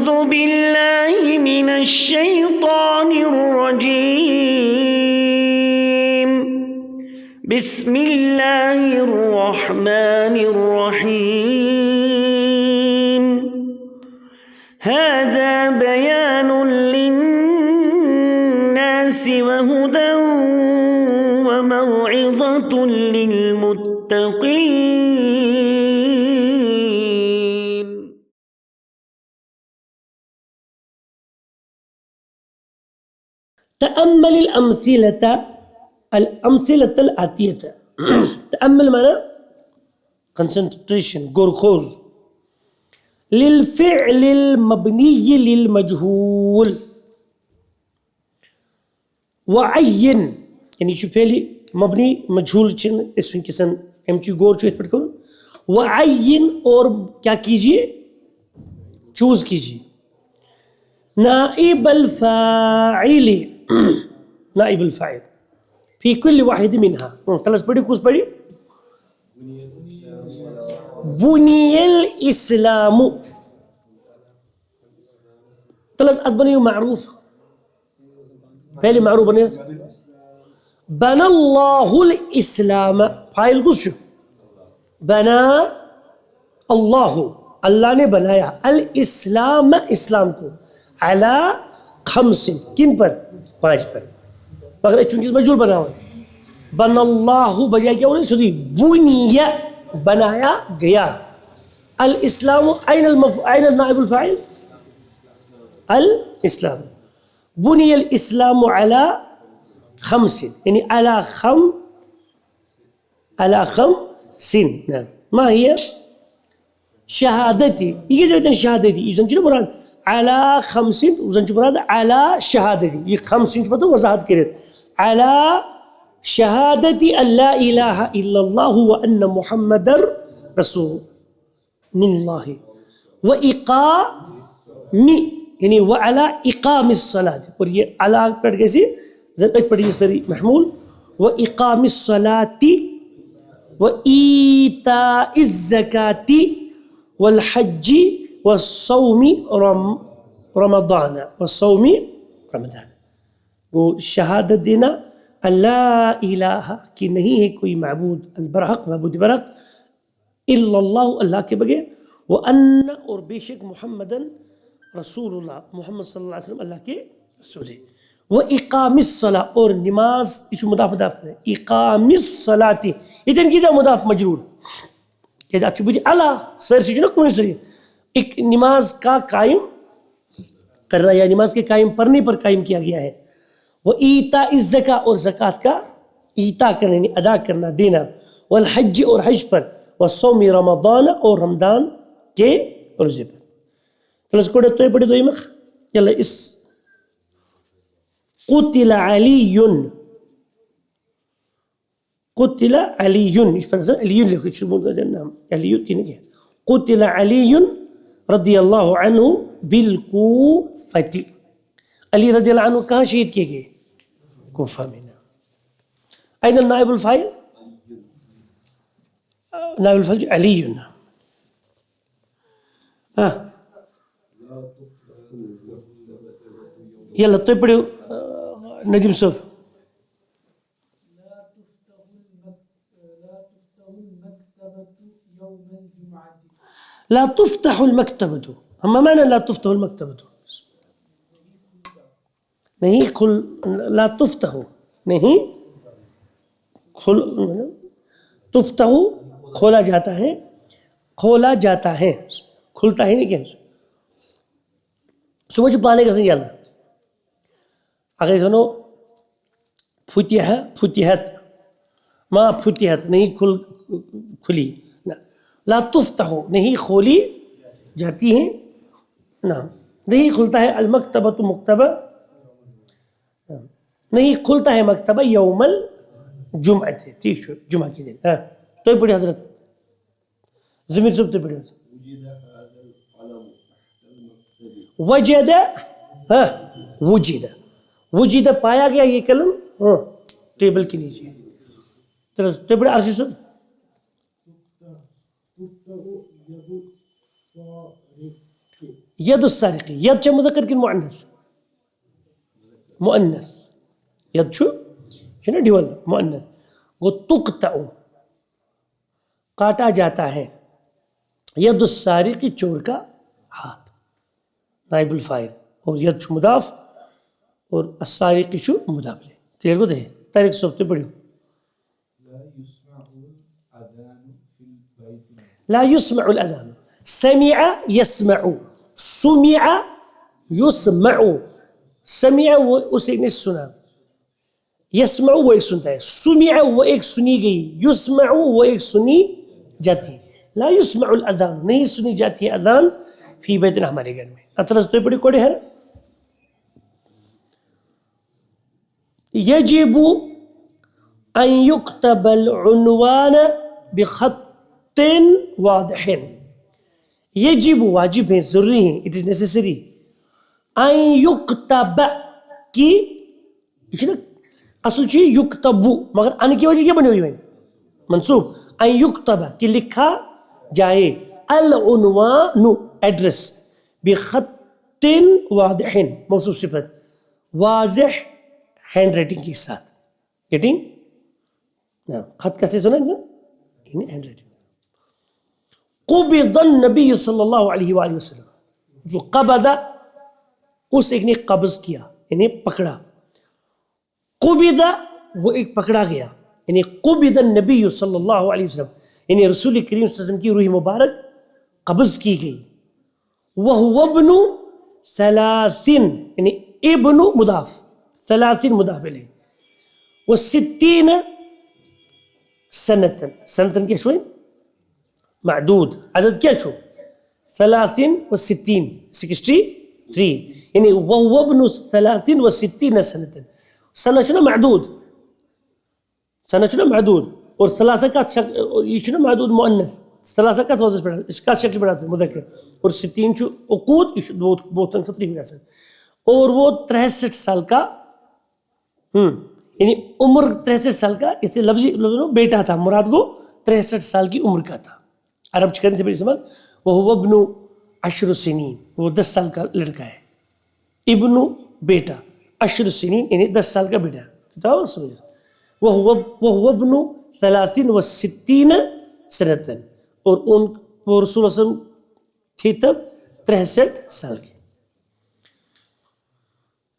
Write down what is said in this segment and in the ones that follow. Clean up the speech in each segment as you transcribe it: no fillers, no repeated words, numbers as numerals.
أعوذ بالله من الشيطان الرجيم بسم الله الرحمن الرحيم هذا بيان للناس وهدى وموعظة للمتقين. تأمل الأمثلة الآتية. تأمل معنى concentration، غور خوض. للفعل المبني للمجهول وعين، یعنی شو پہلی مبنی مجھول چن اس میں کسن امچی غور چو اتپٹ کرو. وعین اور کیا کیجئے، چوز کیجئے. نائب الفاعل، نائب الفاعل فی کل واحد منها. تلس پڑھی کس پڑھی؟ بنی الاسلام. تلس ادبنی معروف، پہلے معروف بنے بنا اللہ الاسلام. فاعل کس شو؟ بنا اللہ، اللہ نے بنایا الاسلام، اسلام کو، علی خمس، کن پر؟ 5 پر. مگر اس میں کس مجھول بنا ہوا؟ بنا اللہ بجائے کیا ہونا سدی بنیا، بنایا گیا. الاسلام این النائب الفاعل؟ الاسلام. بنی الاسلام علی خمس، یعنی علی خمس. ما هي؟ شهادتي. یہ زیادہ شہادتی، یہ سنچو مراد علی خمس، سنچو مراد علی شہادتی. یہ خمس سنچو پتہ وضاحت کرے. علی شہادتی اللہ الہ الا اللہ وان محمد رسول اللہ وإقام، یعنی وعلی اقام الصلاة. اور یہ علی پڑھ کیسی زبط پڑھی سری محمول. وإقام الصلاة وإيتاء الزكاة والحج والصوم رمضان، والصوم رمضان. وہ شہادت دینا اللہ الہ کہ نہیں ہے کوئی معبود البرحق، معبود برحق، الا اللہ، اللہ کے بغیر، وان، اور بے شک، محمدن رسول اللہ، محمد صلی اللہ علیہ وسلم اللہ کے رسول ہے. وإقام الصلاة، اور نماز، یہ مضاف مضاف ہے. اقام الصلاة ادھر کی جا مضاف مجرور کہ اچھا بجھے اللہ سر سے جو نا کوئی سری ایک نماز کا قائم کرنا، یا نماز کے قائم پڑھنے پر قائم کیا گیا ہے. وإيتاء الزکاة، اور زکوٰۃ کا ایتا کرنا، یعنی ادا کرنا، دینا. والحج، اور حج پر. والصوم رمضان، اور رمضان کے روزے پر. تو اس کو تو پڑھے دو مخ یلا. اس قتل علی، قتل علی، اس پر علی لکھو، علی کی نہیں ہے. قتل علی رضی اللہ عنہ بالکوفۃ. علی رضی اللہ عنہ کہاں شہید کیے گئے؟ کوفہ میں. این النائب الفاعل؟ نائب الفاعل علی. یلا تو پڑھو نجم صاحب. لا تفتح المکتبۃ، ہم معنی لا تفتح المکتبۃ نہیں، لا تفتح نہیں، تفتح کھولا جاتا ہے، کھولا جاتا ہے، کھلتا ہے نہیں کیا. سمجھ پانے کا صحیح. اللہ اگر سنو فتح، فتحت، ما فتحت نہیں کھلی. لا تفتح نہیں کھولی جاتی ہیں، نہیں کھلتا ہے. المکتبۃ، مکتبہ نہیں کھلتا ہے مکتبہ یوم الجمعہ، ٹھیک شو، جمعہ کے دن. تو پڑھی حضرت ضمیر صاحب تو پڑھی. وجد، وجد، وجد پایا گیا یہ قلم ٹیبل کے نیچے. تو پڑھی عرضی صاحب. ید السارق ید چھ مذکر کن مؤنث مؤنث ید چھو نا ڈیول مؤنث وہ تقطع کاٹا جاتا ہے ید السارق چور کا ہاتھ نائب الفاعل اور ید چھو مضاف اور السارق چھو مضاف الیہ کلیئر کو دے تاریخ سبتے پڑھو لا يسمع الاذان سمع يسمع سمع يسمع سمع وہ اس ایک نے سنا یسمع وہ ایک سنتا ہے سمع وہ ایک سنی گئی یسمع وہ ایک سنی جاتی لا يسمع الاذان نہیں سنی جاتی ہے اذان فی بیتنا ہمارے گھر میں اطرز تو پڑھی کوڑے ہے یجب ان یکتب العنوان بخط واضح یجب واجب ہے ضروری ہے اٹ از نیسیسری ان یکتب کی اصل چیز یکتب مگر ان کی وجہ کیا بنی ہوئی ہے منصوب ان یکتب کہ لکھا جائے العنوان ایڈریس بخط واضح موصوف صفت واضح ہینڈ رائٹنگ کے ساتھ گیٹنگ خط کیسے سنا ہینڈ رائٹنگ قبض النبی صلی اللہ علیہ وآلہ وسلم جو قبض اس ایک نے قبض کیا یعنی پکڑا قبض وہ ایک پکڑا گیا یعنی قبض النبی صلی اللہ علیہ وسلم یعنی رسول کریم صلی اللہ علیہ وسلم کی روح مبارک قبض کی گئی وہو ابن ثلاثین یعنی ابن مضاف ثلاثین مضاف الیہ وستین سنتن سنتن کیا شوئے معدود عدد کیا چھو 30 و 60 63 یعنی وہو ابن 30 و 60 سنتن سنہ چھنا معدود سنہ چھنا معدود اور ثلاثہ کا یہ چھنا معدود مؤنث ثلاثہ کا وزن پڑھا اس کا شکل بڑھاتے ہیں مذکر اور 60 چھو عقود بہتن خطری ہو جاسن اور وہ 63 سال کا یعنی عمر 63 سال کا اس سے لفظی بیٹا تھا مراد کو 63 سال کی عمر کا تھا عرب چکرنے سے بڑی سمجھ وہ ابن 10 سنین وہ 10 سال کا لڑکا ہے ابن بیٹا 10 سنین یعنی 10 سال کا بیٹا کتاؤ سمجھ وہ ابن 30 و 60 سنتن اور ان وہ رسول اللہ علیہ وسلم تھی تب 63 سال کی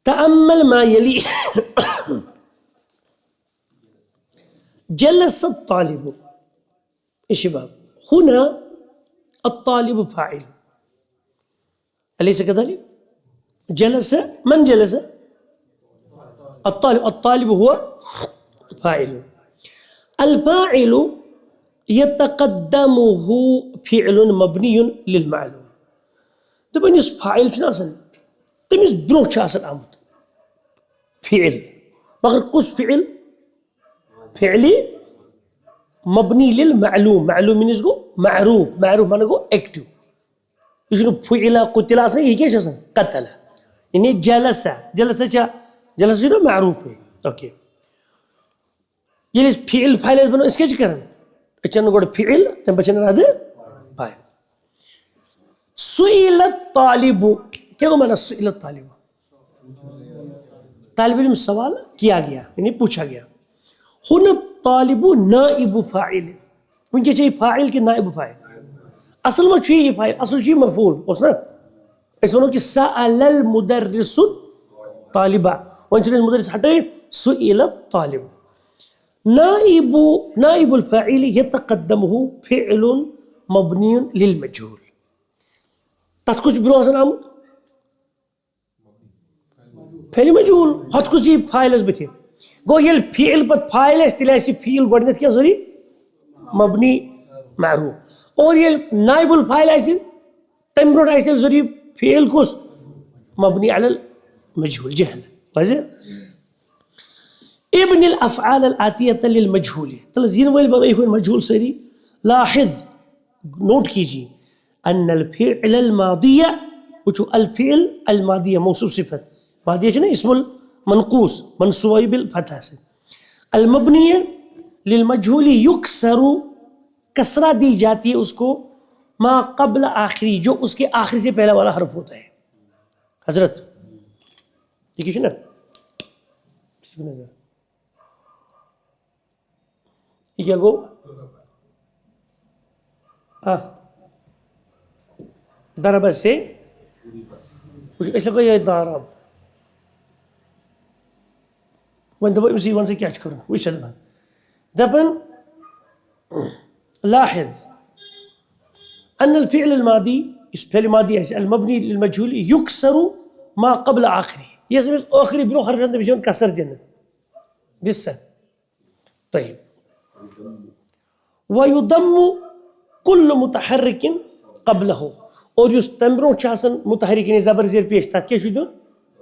تأمل ما یلی جلس الطالب شباب هنا الطالب فاعل أليس كذلك؟ جلس من جلس؟ الطالب هو فاعل الفاعل يتقدمه فعل مبني للمعلوم طبعا يس فاعل شنو أصلا؟ تميز بروح أصلا آمد فعل مگر قص فعلي مبنی للمعلوم معلوم من اس کو معروف معروف مانا کو ایکٹیو اس نے فعلا قتلا سے یہ کیا شاسن قتل یعنی جلسہ جلسہ چا جلسہ جو معروف ہے اوکے یہ فعل فاعل بنو اس کے چ کرن اچھا نو گڈ فعل تم بچن راد فاعل سئل الطالب کیا کو مانا سئل الطالب طالب علم سوال کیا گیا یعنی پوچھا گیا ہن طالب نائب فاعل ونکہ چھ فاعل کہ نائب فاعل اصل میں چھ یہ فاعل اصل چھ مفعول اس نا اس ونو کہ سأل المدرس طالبا ون چھ مدرس ہٹیت سئل الطالب نائب الفاعل يتقدمه فعل مبني للمجهول تات کچھ برو حسن آمد فعل مجهول ہت کچھ فاعل اس بتھی گو یل فعل پت فاعل اس تلیسی فعل گوڑنیت کیا ضروری مبنی معروف اور یل نائب الفاعل ایسی تمرٹ ایسی ضروری فعل کس مبنی علی المجهول جہل واضح ابن الافعال الاتیت للمجهول تلزین ویل بنائی ہوئی مجهول سری لاحظ نوٹ کیجئے ان الفعل الماضیہ وچو الفعل الماضیہ موصوف صفت ماضیہ چنا اسم منقوص منصوب بالفتح سے المبنی للمجهول یکسر کسرہ دی جاتی ہے اس کو ما قبل آخری جو اس کے آخری سے پہلا والا حرف ہوتا ہے. حضرت یہ کیا نا یہ کیا گو ضرب سے اس لیے یہ ضرب وين دبا امسي وان سكي اشكر وش هذا دبن لاحظ ان الفعل الماضي الفعل الماضي المبني للمجهول يكسر ما قبل اخره يسمى اخري بنو حرف بيجون كسر دين لسه. طيب ويضم كل متحرك قبله اور يستمر شاسن متحرك زبر زير پیش تات کے شدون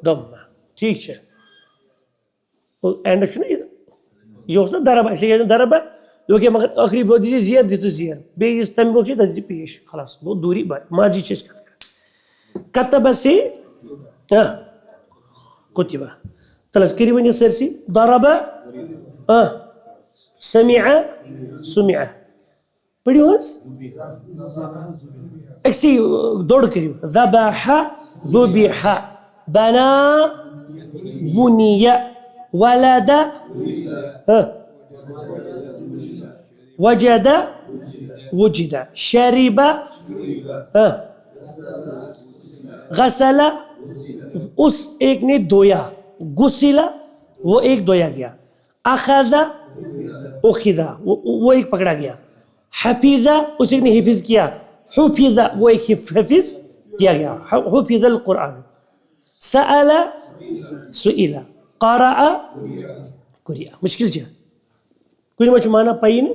ضم ٹھیک ہے. اینڈ یہ ضرب اس ضرب جو مگر آخری بہت دیجیے زیر دیتے زیر بیس تم برو تجھے پیش خلاص وہ دوری ماضی چیز کتب سے کتبہ تلس کری ونی سرسی ضرب سمع سمع پڑھیو حس اکسی دوڑ کریو ذبح ذبح بنا بنی ولد وجد وجد شرب غسل اس ایک نے دھویا غسل وہ ایک دھویا گیا اخذ اخذ وہ ایک پکڑا گیا حفظ اس ایک نے حفظ کیا حفظ وہ ایک حفظ کیا گیا حفظ القرآن سأل سئل قرأ قرئ مشکل جا کوئی مجھے معنی پائی نہیں.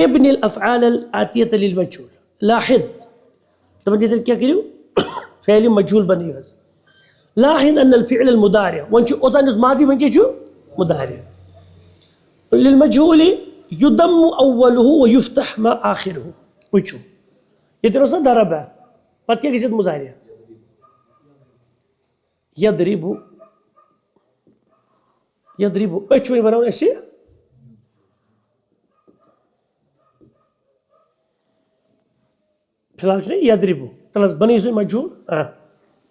ابن الافعال الاتیت للمجهول لاحظ طبعا دیتا کیا کریو فعل مجهول بنی ہے. لاحظ ان الفعل المضارع وانچو اوتان اس ماضی بنکے جو مضارع للمجهول يضم اوله ويفتح ما آخره وچو یہ تیرا سا ضرب ہے پت کیا کسی مضارع يضرب يضرب ايش وين بناون ايش فلان شنو يضرب خلاص بني اسم مجهول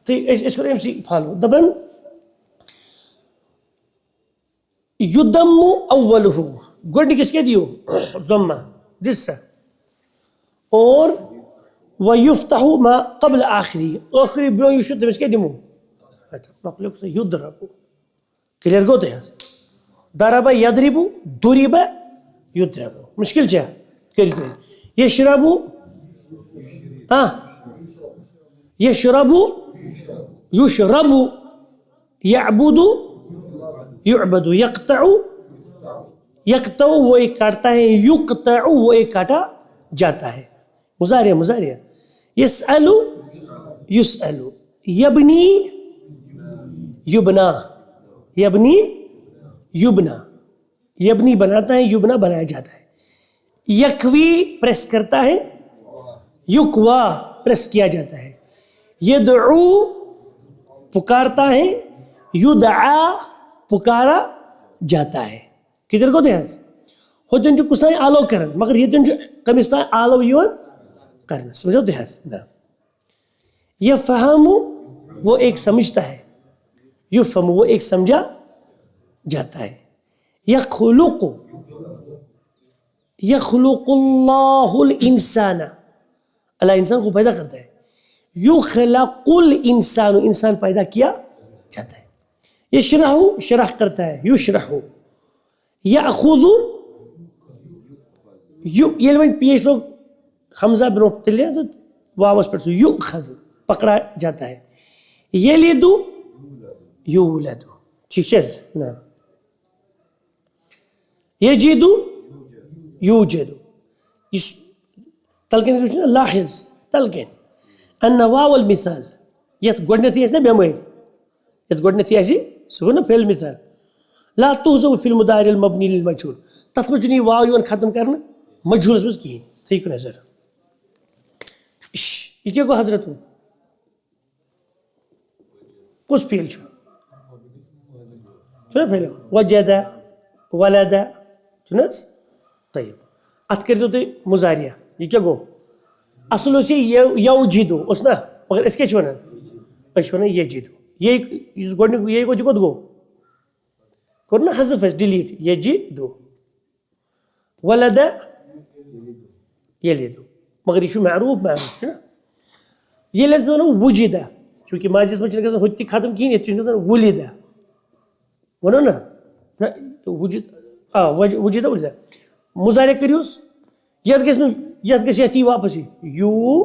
طيب ايش كده يمشي فالو دبن يضم اوله گوڑ کس کے دیو ضمہ دسا اور ويفتح ما قبل آخری آخری برو يشد مش کے دیمو مخلوق سے يضرب کلیئر گوتے ہیں ضرب يضرب ضرب يضرب مشکل کیا کری تو يشرب يشرب يشرب يعبد يعبد يقطع يقطع وہ ایک کاٹتا ہے يقطع وہ ایک کاٹا جاتا ہے. مضارع مضارع يسأل يسأل يبني يبنى يبني يبنى يبني بناتا ہے يبنى بنایا جاتا ہے. يكوي پریس کرتا ہے یکوا پریس کیا جاتا ہے. یدعو پکارتا ہے یدعا پکارا جاتا ہے. کدھر کو دیا ہو تن جو کسائیں آلو کرن مگر یہ تن جو کمستان آلو یون کرنا سمجھو دیا. یفہم وہ ایک سمجھتا ہے یفہم وہ ایک سمجھا جاتا ہے. یخلق یخلق اللہ الانسان اللہ انسان کو پیدا کرتا ہے. یخلق الانسان انسان پیدا کیا جاتا ہے. یشرح شرح کرتا ہے یشرح. یأخذ یہ ایلیمنٹ پیش لوگ حمزہ بن مبتلے واپس پر یؤخذ پکڑا جاتا ہے. یلد یولد ٹھیک ہے نا. یجد یوجد تلقین لاحظ تلقین ان واو المثال یت گۄڈنیتھٕے آسہِ نا بٮ۪مٲرۍ یت گۄڈنیتھٕے آسہِ سُہ گوٚو نا فعل مثال لا تحذف في المضارع المبني للمجهول تتھ منٛز چھُنہٕ یہِ واو یِوان ختم کرنہٕ مجهولس منٛز کِہیٖنۍ. تھٲیِو کُن نظر یہِ کیٛاہ گوٚو حضرت کُس فعل چھُ چھُنا فعل وجد ولد چھُنہٕ حظ. طيب اتھ کٔرۍتو تُہۍ مضارع یہ کیا گو اصل اس یوجدو اس نا مگر اس کیا ونان اس ونان یجدو یہ گۄڈنیُک یہ کوٚت گوٚو کوٚر نا حذف اَسہِ ڈِلیٖٹ یجدو ولد یلدو مگر یہ معروف چھُنا ییٚلہِ أسۍ وَنو وُجِدہ چوٗنٛکہِ ماضِیَس منٛز چھِنہٕ گژھان ہُہ تہِ ختم کِہیٖنۍ ییٚتہِ چھُ گژھان وُلِدہ وَنو نا وُجِدہ وُلِدہ مُضارع کٔرۍہوٗس یَتھ گژھِ نہٕ یَتھ گژھِ یَتھ یی واپس یوٗ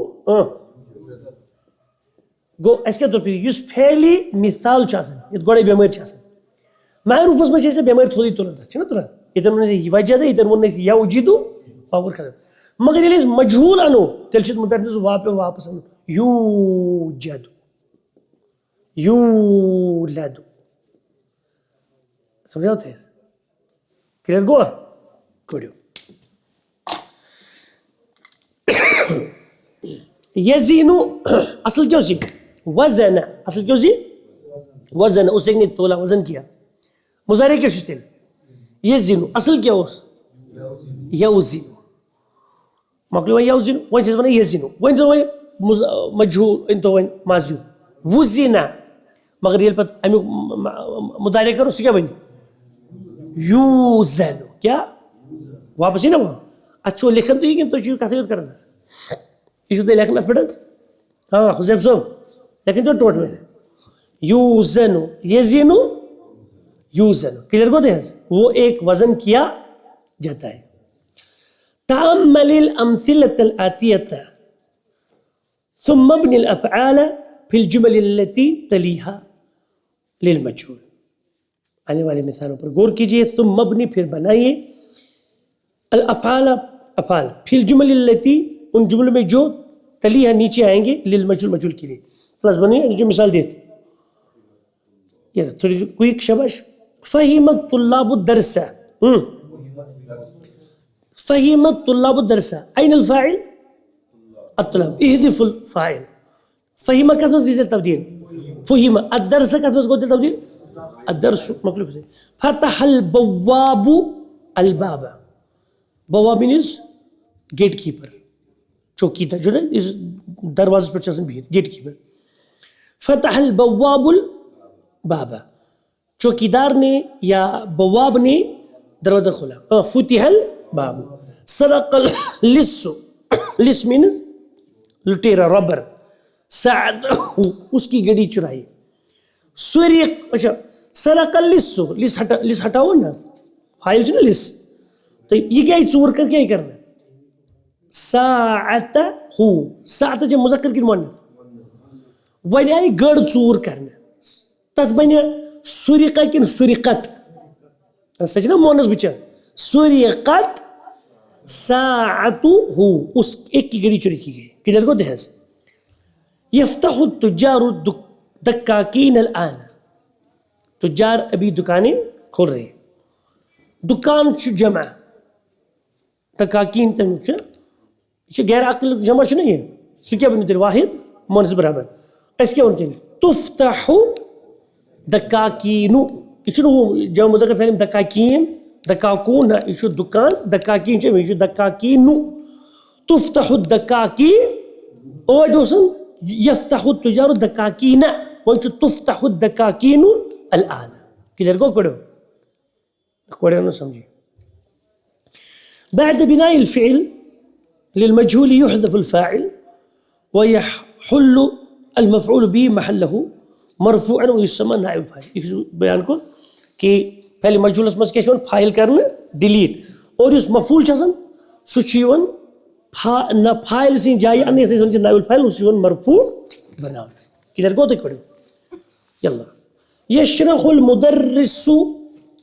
گوٚو اَسہِ کیٛاہ دوٚپ یُس فعلی مِثال چھُ آسان یَتھ گۄڈَے بٮ۪مٲرۍ چھِ آسان معروٗفَس منٛز چھِ أسۍ بٮ۪مٲرۍ تھوٚدُے تُلان تَتھ چھِنہ تُلان ییٚتٮ۪ن ووٚن اَسہِ وجدہ ییٚتٮ۪ن ووٚن اَسہِ یوجدو پاور کھسان مگر ییٚلہِ أسۍ مجہوٗل اَنو تیٚلہِ چھُ مُدرِس پیٚوان واپس اَنُن یوٗجدو یوٗلدو سمجھاو تۄہہِ حظ کلیئر گوٚوا کٔڑِو یزیٖنو اصل کیا اوس یہ وزن اصل کیا اوس یہ وزن اس نے تولا وزن کیا مضارع کیا چھُ تیٚلہِ یزیٖنو اصل کیا اوس یوزیٖنو مۄکلیو وۄنۍ یوزیٖنو وۄنۍ چھِ أسۍ وَنان یزیٖنو وۄنۍ تو وۄنۍ مجہوٗل أنۍتو وۄنۍ ماضیُک وُزِنہ مگر ییٚلہِ پتہٕ امیُک مُدارع کرو سُہ کیٛاہ بنہِ یوٗزنو کیٛاہ واپس یی نا وۄنۍ اتھ چھُوا لیکھان تُہۍ کِنہٕ تُہۍ چھِو کتھٕے یوت کران یہ چھُو تُہۍ لیکھان اتھ پٮ۪ٹھ حظ ہاں حُزیف صٲب لیکھان چھِوا ٹوٹل یوٗزنو یزیٖنو یوٗزنو کلیئر گوٚو تۄہہِ حظ وہ ایک وزن کیا جاتا ہے تأمل الأمثلة الآتية ثم ابن الأفعال في الجمل التي تليها للمجهول آنے والے مثالوں پر غور کیجیے ثم ابنی پھر بنائیے الافعال افعال فی الجمل التي ان جملوں میں جو تلیہ نیچے آئیں گے للمجهول مجهول کے لیے خلاص بنائیے جو مثال دیتے یہ تھوڑی کوئک شباش فہم الطلاب الدرس فہم الطلاب الدرس أين الفاعل الطلاب احذف الفاعل فہم کتھ منٛز گژھِ تبدیل فہم الدرس کتھ منٛز گوٚو تبدیل الدرس مخلوق سے فتح البواب الباب بواب means گیٹ کیپر چوکی دار جو نا اس دروازے پر چلسن بہت گیٹ کیپر فتح البواب الباب چوکی دار نے یا بواب نے دروازہ کھولا فتح الباب سرق اللص لص means لٹیرا رابر سعد اس کی گڑی چرائی سرق اچھا سرق اللص لص ہٹاؤ نا فائل چھُ نا لص تو یہ کیا ژوٗر کر کیا کرنا ساعتہ ساعتہ چھِ مذکر کِنہٕ مؤنث وۄنۍ آیہِ گٔر ژوٗر کرنہٕ تتھ بنہِ سُرقہ کِنہٕ سُرقت سۄ چھِ نا مونس بچار سُرقت ساعتہ اس ایک کی گڑی چوری کی گئی کلیئر گو دہس یفتح التجار دکاکین الان تجار ابھی دکانیں کھول رہے ہیں دکان چھُ جمع دکاکین تمیُک چھُ یہ چھُ غیر عقل جمع چھُ نا یہ سُہ کیٛاہ بنہِ تیٚلہِ واحد مونس برابر اَسہِ کیٛاہ ووٚن تیٚلہِ تفتح دکاکینو یہ چھُنہٕ ہُہ جمع مذکر سالم دکاکین دکاکون نہ یہ چھُ دکان دکاکین چھُ یہ چھُ دکاکینو تفتح الدکاکین اوٚڑ اوسُن یفتح التجار دکاکین وۄنۍ چھُ تفتح الدکاکین الان کلیئر گوٚو کوڑیو نہٕ سمجھی بعد بناء الفعل للمجهول يحذف الفاعل ويحل المفعول به محله مرفوعا ويسمى نائب فاعل یہ بیان کو کہ پہلے مجهولس منٛز کیٛاہ چھُ یِوان فایل کرنہٕ ڈِلیٖٹ اور یُس مفعوٗل چھُ آسان سُہ چھُ یِوان فایل سٕنٛدِ جایہِ اننہٕ یتھ أسۍ ونان چھِ نائب الفاعل سُہ چھُ یِوان مرفوع بناونہٕ کلیئر گوٚو تۄہہِ پٔرِو یلہ یشرح المدرس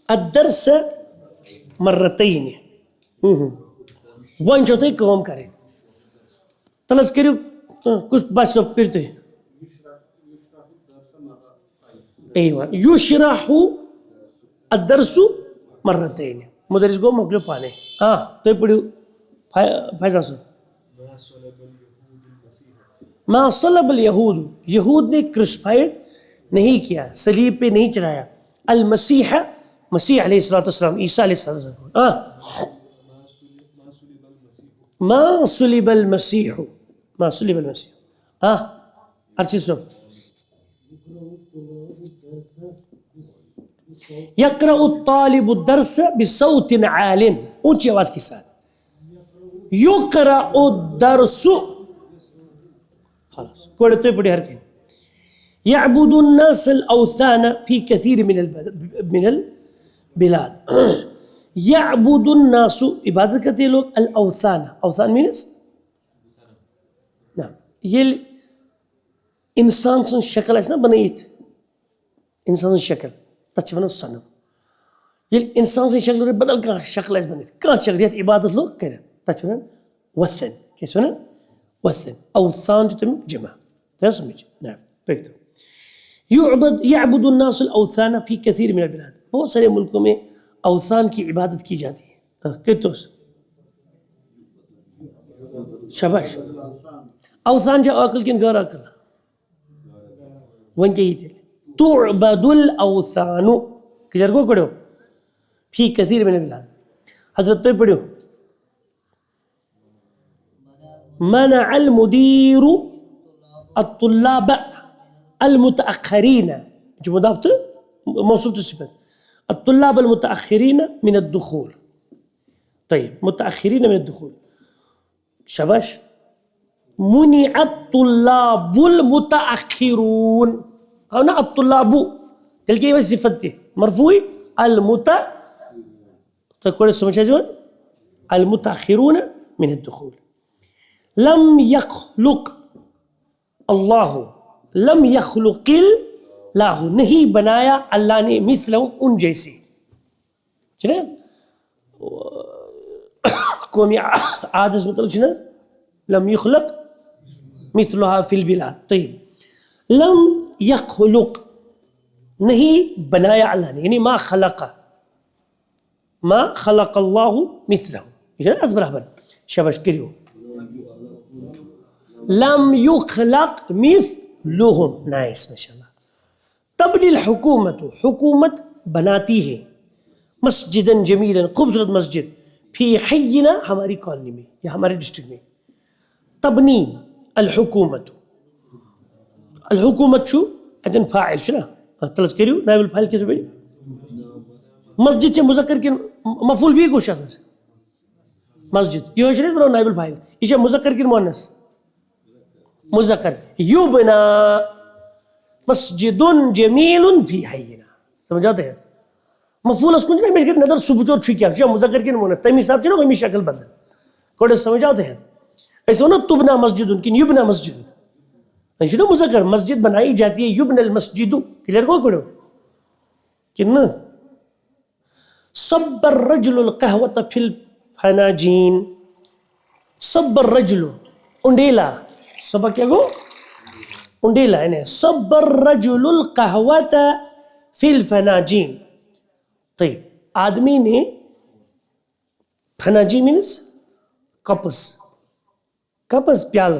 الدرس مرتين وۄنۍ چھو تۄہہِ کٲم کرٕنۍ تل حظ کٔرِو کُس باسیو کٔرِو تُہۍ یشرح الدرس مرتين مدرس گوٚو مۄکلیو پانے تُہۍ پٔرِو فیضان صٲب ما صلب اليہود یہود نے کرسفائڈ نہیں کیا صلیب پہ نہیں چڑھایا المسیح مسیح علیہ الصلوۃ والسلام عیسیٰ علیہ السلام ما صلب المسيح ما صلب المسيح ارچی صاحب یقرأ الطالب الدرس بصوت عال، اونچی آواز کے ساتھ. یقرأ الدرس، خلاص پڑھتے پڑھے ہر کہیں. يعبد الناس الاوثان في كثير من البلاد. يعبد الناس عبادت کرتے ہیں لوگ الاوثان. اوثان مینس نعم یہ انسان سن شکل آسنا بنائیت، انسان سن شکل تچ ونان صنم. یہ انسان سن شکل بدل کان شکل آس بنائیت کان شکل یت عبادت لوگ کرن تچ ونان وثن. کیس ونان وثن. اوثان جو تم جمع تھا سمجھ. نعم پڑھتے يعبد الناس الاوثان في كثير من البلاد. بہت سارے ملکوں میں اوثان کی عبادت کی جاتی ہے. کتوس شاباش. اوثان جا عقل کن غیر عقل ون کے تعبد الاوثان کلیئر کو پڑھو فی کثیر من البلاد. حضرت تو پڑھو منع المدیر الطلاب المتأخرین، جو مضاف تو موصوف تو صفت، الطلاب المتأخرین من الدخول. طيب متأخرین من الدخول شاباش. منع الطلاب المتأخرون او نا الطلاب تلك ايه صفتي مرفوع تقول سمجھ جوان المتأخرون من الدخول. لم يخلق الله، لم يخلق اللہ، نہیں بنایا اللہ نے مثلہم ان جیسی. چنین قومی عادس مطلب چنین لم يخلق مثلها فی البلاد. طيب لم يخلق نہیں بنایا اللہ نے، یعنی ما خلق اللہ مثلہ برابر. شاباش کریو. لم يخلق مثلهم نائس ماشاءاللہ. تبنی الحکومت، حکومت بناتی ہے مسجداً جمیلا خوبصورت مسجد فی حینا ہماری کالونی میں یا ہمارے ڈسٹرکٹ میں. تبنی الحکومت، الحکومت شو اتن فاعل شنا تلس کریو نائب الفاعل کیسے بیٹی مسجد سے مذکر کی مفعول بھی کو شخص مسجد یہ شریف بناؤ نائب الفاعل یہ مذکر کی مؤنث مذکر. یبنا مسجد جمیل فی حینا. سمجھاتے ہیں مفعول اس کو نہیں میں نظر سبجور چھو کیا مذکر کی مؤنث تمی صاحب چنو ہمی شکل بدل کوڑے سمجھاتے ہیں. ایسا ہونا تبنا مسجد کن یبنا مسجد ایسا مذکر مسجد بنائی جاتی ہے. یبنا المسجد کلیئر کو کرو کن. صب الرجل القهوة في الفناجين. صب الرجل انڈیلا صبا کیا گو انڈیلا ہے. صب الرجل القهوة في الفناجين. طيب آدمی نے فناجین مینس کپس، کپس پیال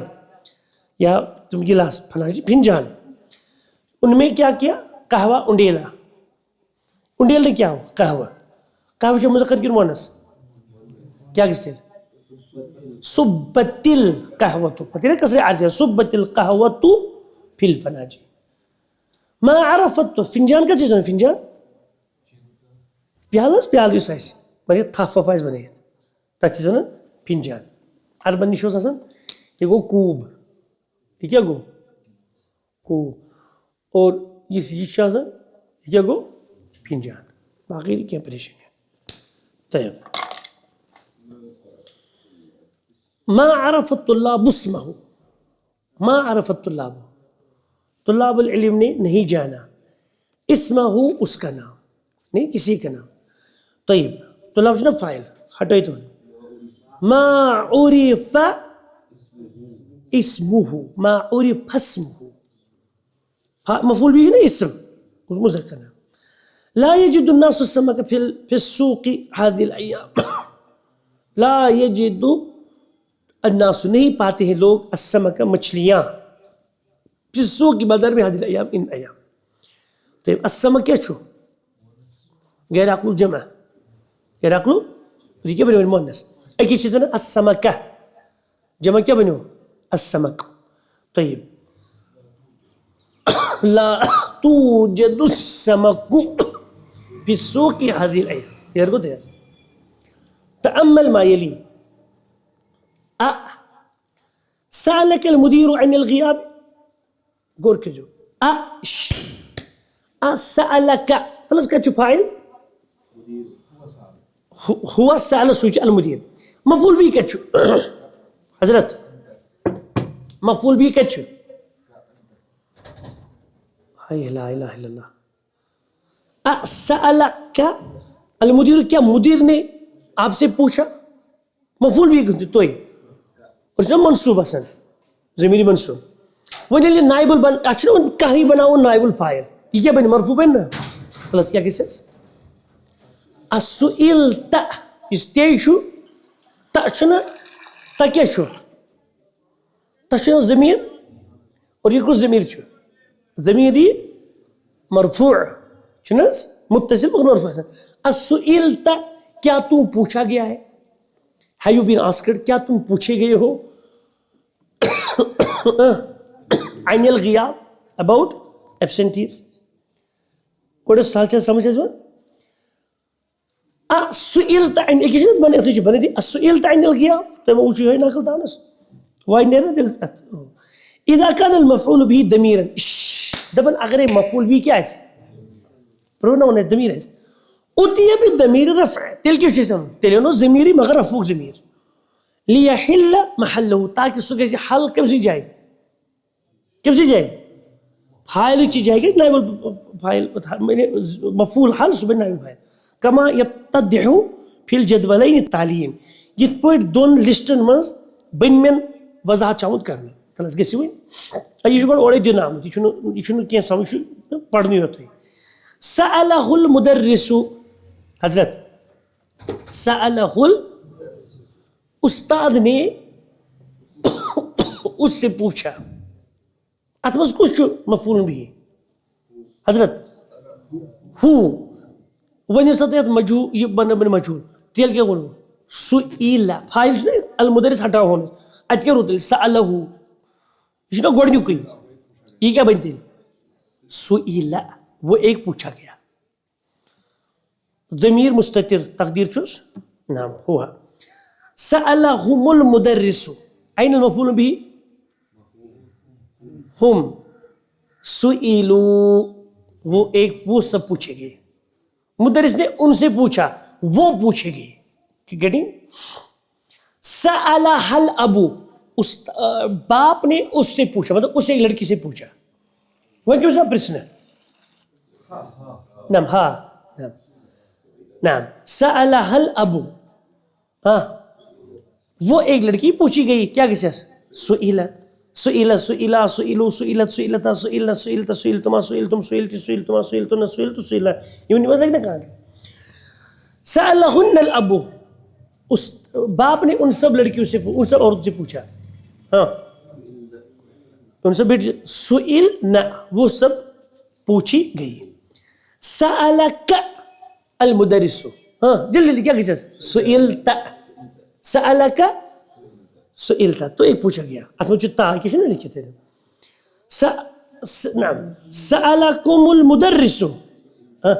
یا تم گلاس فناجین فنجان، ان میں کیا کیا قہوہ انڈیلا. انڈیل کیا ہو قہوہ. قہوہ جو مذکر کی مؤنث کیا کہتے ہیں صبت القهوة پتہ ہے کسرے عارض ہے صبت القهوة فی الفناجین. ما عرفت فنجان کا چیز ہے فنجان پیالس پیال جو سائس مگر تھافہ پائز بنے تا چیز ہے فنجان. عربن نشوز حسن یہ گو کوب. یہ کیا گو کوب. اور یہ شاز ہے یہ کیا گو فنجان. باقی کیا پریشان ہے. طيب ما عرف الطلاب اسمه، ما عرف الطلاب، طلاب العلم نے نہیں جانا اسمه اس کا نام نہیں کسی کا نام. طيب طلاب جو فاعل ہٹائی تو ما عرف اسمه، ما عرف اسمه مفعول بھی نا اسم مذکر نام. لا يجد الناس السمك في السوق هذه الأيام. لا يجد الناس نہیں پاتے ہیں لوگ السمك مچھلیاں في السوق بازار میں هذه الأيام ان ایام. طيب السمك کیا چھو غیر عقل جمع غیر عقل یہ کیا بنے مؤنث ایک چیز ہے نا السمكة جمع کیا بنو السمک. طيب لا توجد السمك في السوق هذه الأيام. يرقد يا تأمل ما يلي. سألك المدير عن الغياب. قول كجو سألك خلاص كتشو فاعل هو سأل سوچ المدير. مفعول به كتشو حضرت مفعول به كتشو. هاي لا اله الا الله. سألك المدير کیا مدیر نے آپ سے پوچھا. مفعول بھی کتشو توئی اور جب منصوب حسن ضمیری منصوب وہی لیے نائب البن اچھا کہیں بناؤ نائب الفاعل یہ کیا بنی مرفوع بن نا خلاص کیا کس السئلت استيشو تأشنا تكيشو تشنا ضمير اور یہ کچھ ضمیر چھو ضمیری مرفوع چنس متصل مگر مرفوع ہے. السئلت کیا تم پوچھا گیا ہے. have you been asked کیا تم پوچھے گئے ہو. عن الغیاب about absentees. کوئی سال چاہ سمجھ ہے اس سئلت عن ایک چیز بنے اتنی بنے دی سئلت عن الغياب تو میں اوچی ہوئی ناکل دانس وائی نیرہ دل اذا كان المفعول به ضميرا دبن اگر مفعول به کیا ہے پروناؤن ہے ضمیر ہے اتیا بالضمیر رفع تل کی چیز ہم تلینو ضمیری مگر رفوق ضمیر لیحل محله تاکہ سو کیسے حل کب سے جائے فاعل چی جائے گا نائب فاعل مفعول حل سو بن نائب فاعل کما یتضح فی الجدولین التالین یہ پوائنٹ دون لسٹن منز بن من وضاحت چاہود کرنے خلاص گسی ہوئی یہ جو اوڑے دن آمد یہ چھنو کیا سمجھ پڑھنی ہوتا ہے. سألہ المدرس حضرت سألہ استاد نے اس سے پوچھا اتمز کچھ مفعول بھی حضرت ہو ونی ساتھ مجھول یہ بن مجھول تیل کیا بولو سئل فاعل المدرس ہٹا ہونے ات کیا روتے سألہ یہ نا گوڑ نیو کئی یہ کیا بنتے سئل وہ ایک پوچھا گیا. ضمیر مستتر تقدیر چوس نام ہوا. سألہم المدرس این المفعول بھی ہم سئلو وہ ایک وہ سب پوچھے گئے. مدرس نے ان سے پوچھا وہ پوچھے گئے. گیٹنگ سألہ الابو باپ نے اس سے پوچھا مطلب اس ایک لڑکی سے پوچھا وہ کیوں سا پرشن نعم ہاں نعم سألہ الابو ہاں وہ ایک لڑکی پوچھی گئی کیا کسی سئلت سئلت سئلا سئلو سئلت سئلتا سئلنا سئلتا سئلتما سئلتم سئلتی سئلتما سئلتنا سئلتو سئلا یہ نماز لگنا کہاں سألہن الابو اس باپ نے ان سب لڑکیوں سے ان سب عورتوں سے پوچھا ہاں ان سب سئلنا وہ سب پوچھی گئی. سألک المدرس ہاں جلدی جلدی کیا کسی سئلت سألک سئلت تو ایک پوچھا گیا اتنا چتا کسی نے لکھے تھے. نعم سألکم المدرس ہاں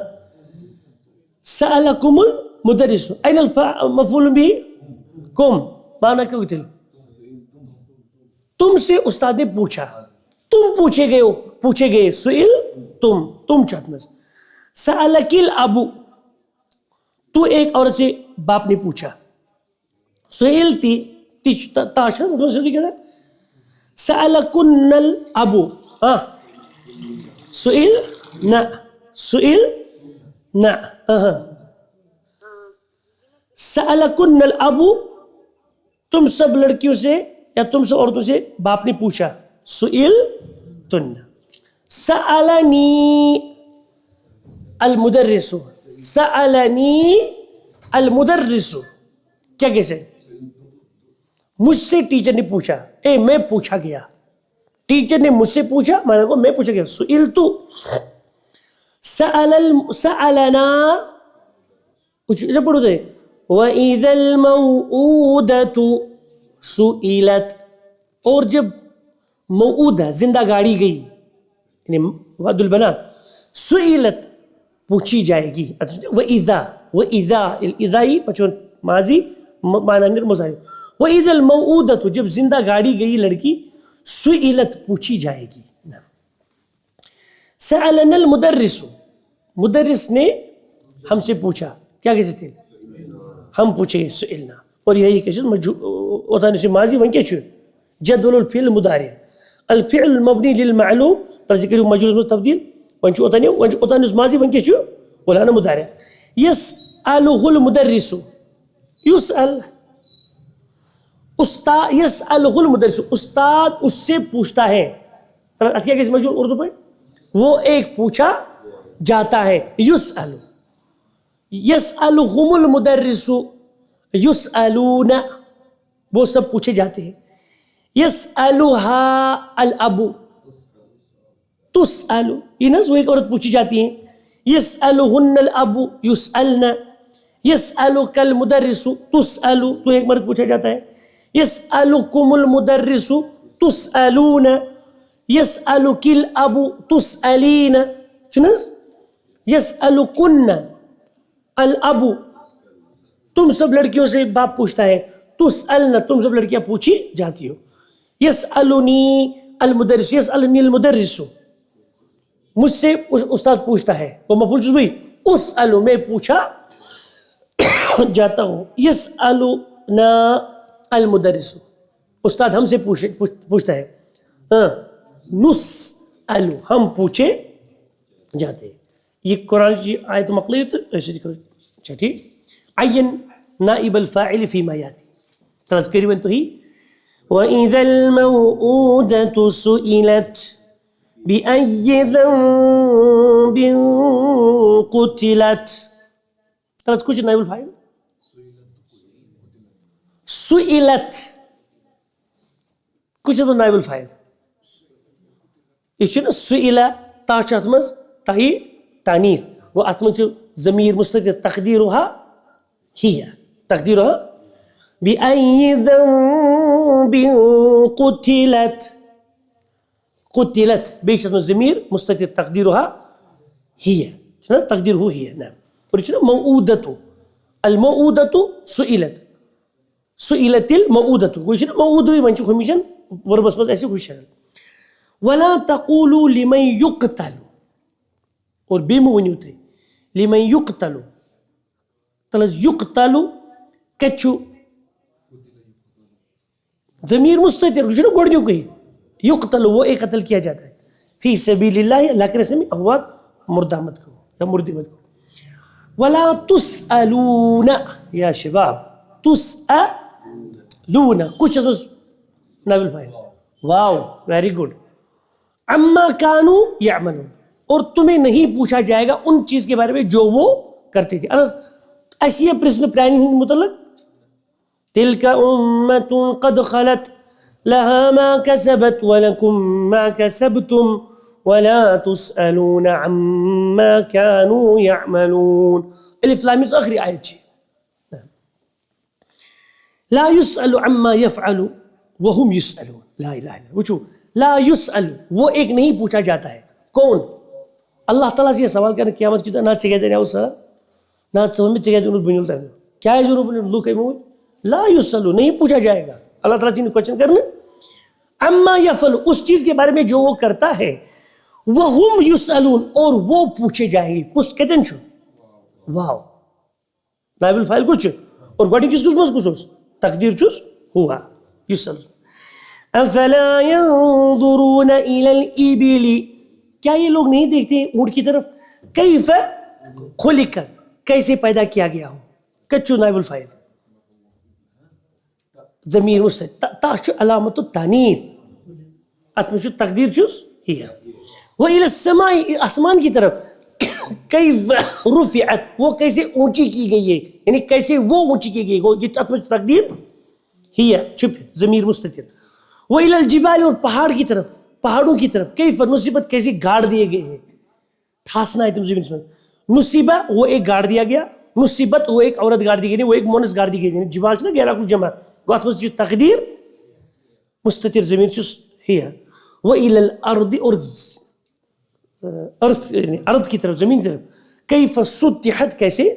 سألکم المدرس این المفعول به کم معنی کیا ہوئی تم سے استاد نے پوچھا تم پوچھے گئے ہو پوچھے گئے سئل تم چاہت میں سألک الابو تو ایک عورت سے باپ نے پوچھا سئلتی تاشنا سمجھ کہتا سألکن الابو ہاں سئل نا سألکن الابو تم سب لڑکیوں سے یا تم سب عورتوں سے باپ نے پوچھا سئل تن. سألنی المدرس سألنی المدرس کیا کیسے مجھ سے ٹیچر نے پوچھا میں پوچھا گیا ٹیچر نے مجھ سے پوچھا میں نے کہا میں پوچھا گیا. سئلتو سألنا جب پڑھو دے وَإِذَا الْمَوْءُودَةُ سئلت، اور جب موعودہ زندہ گاڑی گئی یعنی وعد البنات، سئلت پوچھی جائے گی. وَإِذَا الْإِذَائی پچھون ماضی معنی مضارع. وَإِذَا الْمَوْعُودَةُ جب زندہ گاڑی گئی لڑکی، سئلت پوچھی جائے گی. سألنا المدرس، مدرس نے ہم سے پوچھا. کیا کہتے تھے؟ ہم پوچھے سئلنا. اور یہی کہ اوتانی سے ماضی ون کیا چھو جدول الفعل المضارع الفعل المبني للمعلوم تذکر مجرور میں تبدیل ون چھو اوتانی سے ماضی ون کیا چھو ولانا مضارع. يسأله المدرس، يسأل استاد، يسأله المدرس استاد اس سے پوچھتا ہے. کیا کہتے مجرور اردو میں؟ وہ ایک پوچھا جاتا ہے. يسأل، يسألهم المدرس، يسألون وہ سب پوچھے جاتے ہیں. يسألها الأب، تسأل یہ نا ایک عورت پوچھی جاتی ہے. يسألهن الأب، يسألن. يسألك المدرس، تسأل تو ایک مرد پوچھا جاتا ہے. يسألكم المدرس، تسألون. يسألك الأب، تسألين. سنس يسألكن الأب تم سب لڑکیوں سے باپ پوچھتا ہے. تسألن تم سب لڑکیاں پوچھی جاتی ہو. يسألني المدرس، يسألني المدرس مجھ سے استاد پوچھتا ہے. وہ مفعول جزوی اسأل میں پوچھا جاتا ہوں. يسألنا المدرس استاد ہم سے پوچھتا ہے. نسأل ہم پوچھے جاتے ہیں. یہ قرآن کی آیت مقلیت ایسے ذکر. اچھا ٹھیک. عین نائب الفاعل فيما ياتي تذکری تو ہی. وَإِذَا الْمَوْءُودَةُ سُئِلَتْ بِأَيِّ ذَنبٍ قُتِلَتْ. کچھ نائب الفاعل سئلت کچھ نائب الفاعل یہ سئلہ تا اتمز تائی تانیث وہ اتمز ضمیر مستتر تقدیرها ہی تقدیرها بأي ذنب قتلت. قتلت بیش اتمز ضمیر مستتر تقدیرها هي تقدیره هي. نعم. اور موعودة الموعودة سئلت سئلت الموعودة وہ موعودة ونچ ہمیشن وربس بس ایسے ہوئی شکل. ولا تقولوا لمن يقتل اور بے مونی ہوتے لمن يقتل تلز يقتل کچو ضمیر مستتر جو گوڑیوں کو يقتل وہ ایک قتل کیا جاتا ہے فی سبیل اللہ اللہ کے راستے میں اموات مردامت کو یا مردمت کو. ولا تسألون یا شباب تسألون کچھ نابل بھائی واو ویری گڈ. عما كانوا يعملون اور تمہیں نہیں پوچھا جائے گا ان چیز کے بارے میں جو وہ کرتے تھے. ایسی ہے پرسن پلاننگ متعلق. تلك أمة قد خلت لها ما كسبت ولكم ما كسبتم ولا تسألون عما كانوا يعملون. الف لام میم آخری آیت چی لا يسأل عما يفعل وهم يسألون. لا الہ الا وچو لا يسأل وہ ایک نہیں پوچھا جاتا ہے. کون؟ اللہ تعالیٰ سے یہ سوال کرنے قیامت کی تو نہ چگے جانے اس طرح نہ سمجھ میں چگے جنوب بنیل تر کیا ہے جنوب بنیل لوگ ہے لا يسأل نہیں پوچھا جائے گا. اللہ تعالیٰ سے کوشچن کرنا اما يفعل اس چیز کے بارے میں جو وہ کرتا ہے. وهم يسألون اور وہ پوچھے جائیں گے. کچھ کہتے ہیں چھو واو نائب الفاعل کچھ اور گوڑی کس کس مز کچھ تقدیر چوس ہوا يسأل. افلا ينظرون الى الابل کیا یہ لوگ نہیں دیکھتے اونٹ کی طرف کیف خلقت کیسے پیدا کیا گیا ہو. کچو نائب الفاعل ضمیر مستتر تا علامت التانیث اتمش تقدیر چوس ہی. وإلى السماء آسمان کی طرف کیف رفعت وہ کیسے اونچی کی گئی ہے یعنی کیسے وہ اونچی کی گئی ہے یہ اتمش تقدیر ہی چھپ ضمیر مستتر. وإلى الجبال اور پہاڑ کی طرف پہاڑوں کی طرف کیف نصبت کیسے گاڑ دیے گئے ہیں. ٹھاسنا ہے تم زمین میں نصیبہ وہ ایک گاڑ دیا گیا نصیبت وہ ایک عورت گاڑ دی گئی وہ ایک مونس گاڑ دی گئی جبال چھنا گیرہ کل جمع گو ات مز تقدیر مستتر زمین چھس ہی وإلى الأرض ارض کی طرف زمین کی طرف کیف سطحت کیسے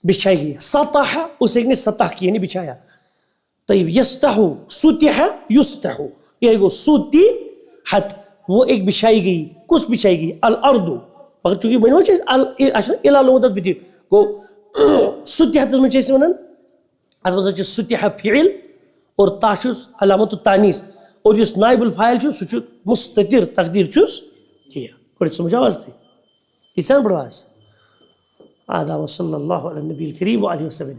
بچھائی گئی سطح اس ایک نے سطح کی یعنی بچھایا طیب یستحو سطح یستحو یہ گو سطحت وہ ایک بچھائی گئی کس بچھائی گئی الارض مگر چونکہ بنی چیز الہ لغت بھی گو سطحت میں چیز ونن اتمنى سطح فعل اور تاشس علامت التانیث اور اس نائب الفاعل چھو سو مستتر تقدیر چھس کیا کوئی سمجھ آواز تھی انسان بڑھواز آدھا وصلی اللہ علی النبی الکریم وآلہ وسلم.